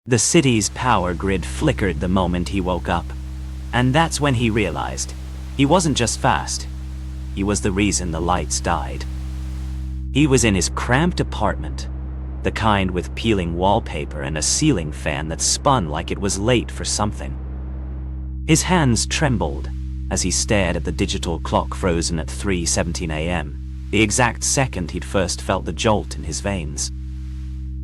The city's power grid flickered the moment he woke up. And that's when he realized he wasn't just fast, he was the reason the lights died. He was in his cramped apartment, the kind with peeling wallpaper and a ceiling fan that spun like it was late for something. His hands trembled as he stared at the digital clock frozen at 3:17 a.m., the exact second he'd first felt the jolt in his veins.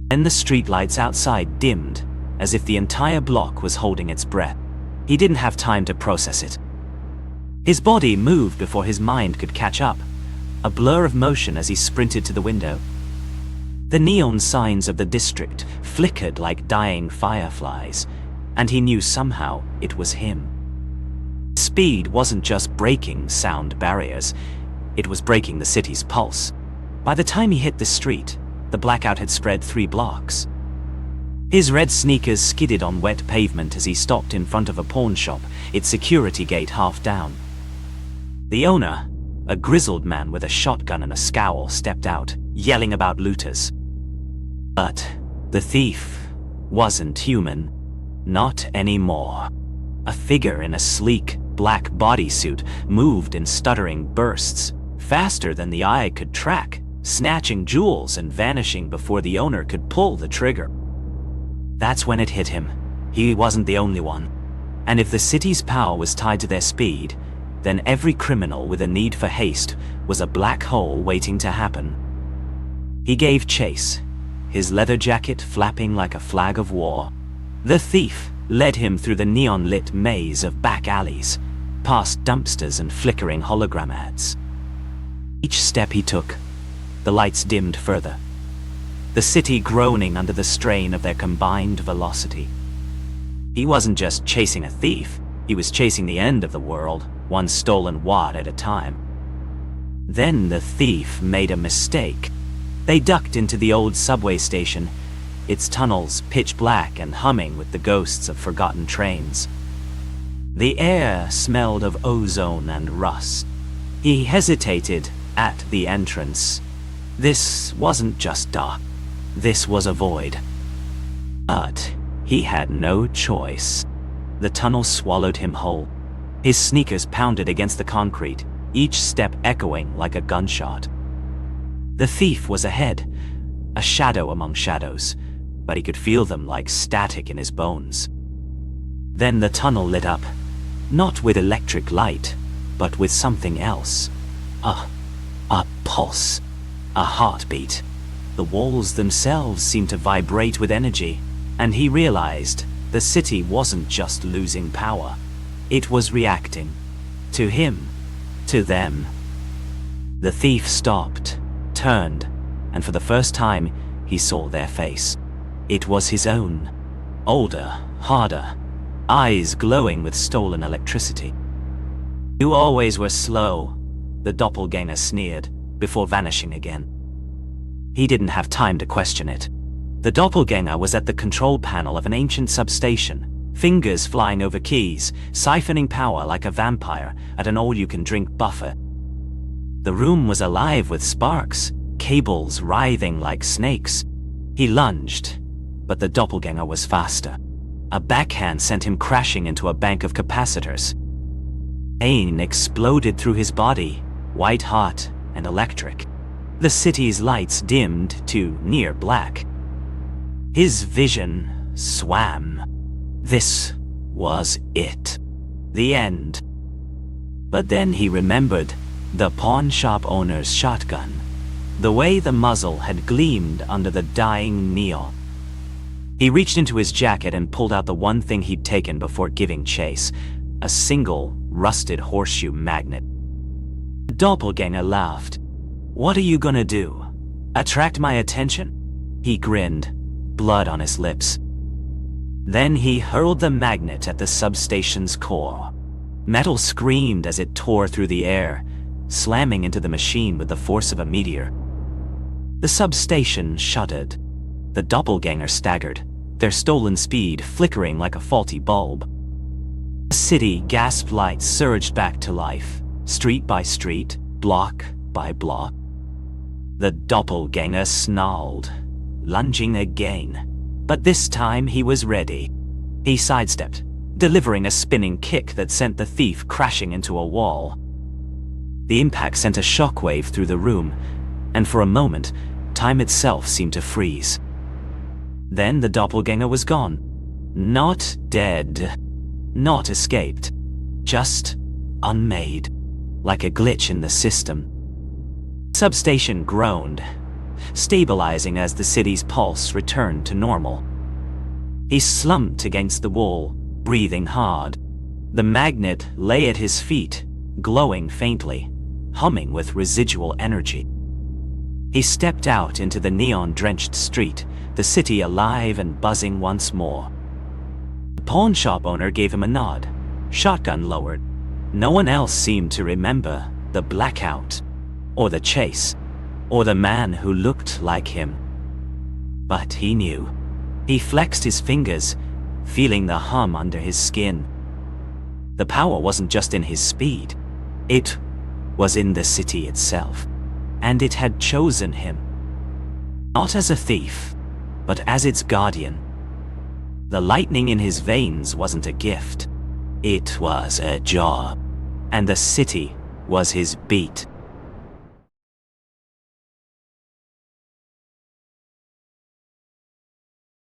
Then the streetlights outside dimmed, as if the entire block was holding its breath. He didn't have time to process it. His body moved before his mind could catch up, a blur of motion as he sprinted to the window. The neon signs of the district flickered like dying fireflies, and he knew somehow it was him. Speed wasn't just breaking sound barriers, it was breaking the city's pulse. By the time he hit the street, the blackout had spread 3 blocks. His red sneakers skidded on wet pavement as he stopped in front of a pawn shop, its security gate half down. The owner, a grizzled man with a shotgun and a scowl, stepped out, yelling about looters. But the thief wasn't human. Not anymore. A figure in a sleek, black bodysuit moved in stuttering bursts, faster than the eye could track, snatching jewels and vanishing before the owner could pull the trigger. That's when it hit him. He wasn't the only one. And if the city's power was tied to their speed, then every criminal with a need for haste was a black hole waiting to happen. He gave chase, his leather jacket flapping like a flag of war. The thief led him through the neon-lit maze of back alleys, past dumpsters and flickering hologram ads. Each step he took, the lights dimmed further, the city groaning under the strain of their combined velocity. He wasn't just chasing a thief, he was chasing the end of the world, one stolen watt at a time. Then the thief made a mistake. They ducked into the old subway station, its tunnels pitch black and humming with the ghosts of forgotten trains. The air smelled of ozone and rust. He hesitated at the entrance. This wasn't just dark. This was a void. But he had no choice. The tunnel swallowed him whole. His sneakers pounded against the concrete, each step echoing like a gunshot. The thief was ahead, a shadow among shadows, but he could feel them like static in his bones. Then the tunnel lit up, not with electric light, but with something else. A pulse, a heartbeat. The walls themselves seemed to vibrate with energy, and he realized the city wasn't just losing power. It was reacting. To him. To them. The thief stopped, turned, and for the first time, he saw their face. It was his own. Older, harder, eyes glowing with stolen electricity. "You always were slow," the doppelganger sneered, before vanishing again. He didn't have time to question it. The doppelganger was at the control panel of an ancient substation, fingers flying over keys, siphoning power like a vampire at an all-you-can-drink buffet. The room was alive with sparks, cables writhing like snakes. He lunged, but the doppelganger was faster. A backhand sent him crashing into a bank of capacitors. Pain exploded through his body, white hot and electric. The city's lights dimmed to near black. His vision swam. This was it. The end. But then he remembered the pawn shop owner's shotgun, the way the muzzle had gleamed under the dying neon. He reached into his jacket and pulled out the one thing he'd taken before giving chase, a single, rusted horseshoe magnet. The doppelganger laughed. "What are you gonna do? Attract my attention?" He grinned, blood on his lips. Then he hurled the magnet at the substation's core. Metal screamed as it tore through the air, slamming into the machine with the force of a meteor. The substation shuddered. The doppelganger staggered, their stolen speed flickering like a faulty bulb. The city gasp lights surged back to life, street by street, block by block. The doppelganger snarled, lunging again, But this time he was ready. He sidestepped, delivering a spinning kick that sent the thief crashing into a wall. The impact sent a shockwave through the room, and for a moment, time itself seemed to freeze. Then the doppelganger was gone. Not dead. Not escaped. Just unmade. Like a glitch in the system. Substation groaned, stabilizing as the city's pulse returned to normal. He slumped against the wall, breathing hard. The magnet lay at his feet, glowing faintly, humming with residual energy. He stepped out into the neon-drenched street, the city alive and buzzing once more. The pawn shop owner gave him a nod, shotgun lowered. No one else seemed to remember the blackout, or the chase, or the man who looked like him. But he knew. He flexed his fingers, feeling the hum under his skin. The power wasn't just in his speed. It was in the city itself, and it had chosen him. Not as a thief, but as its guardian. The lightning in his veins wasn't a gift. It was a job, and the city was his beat.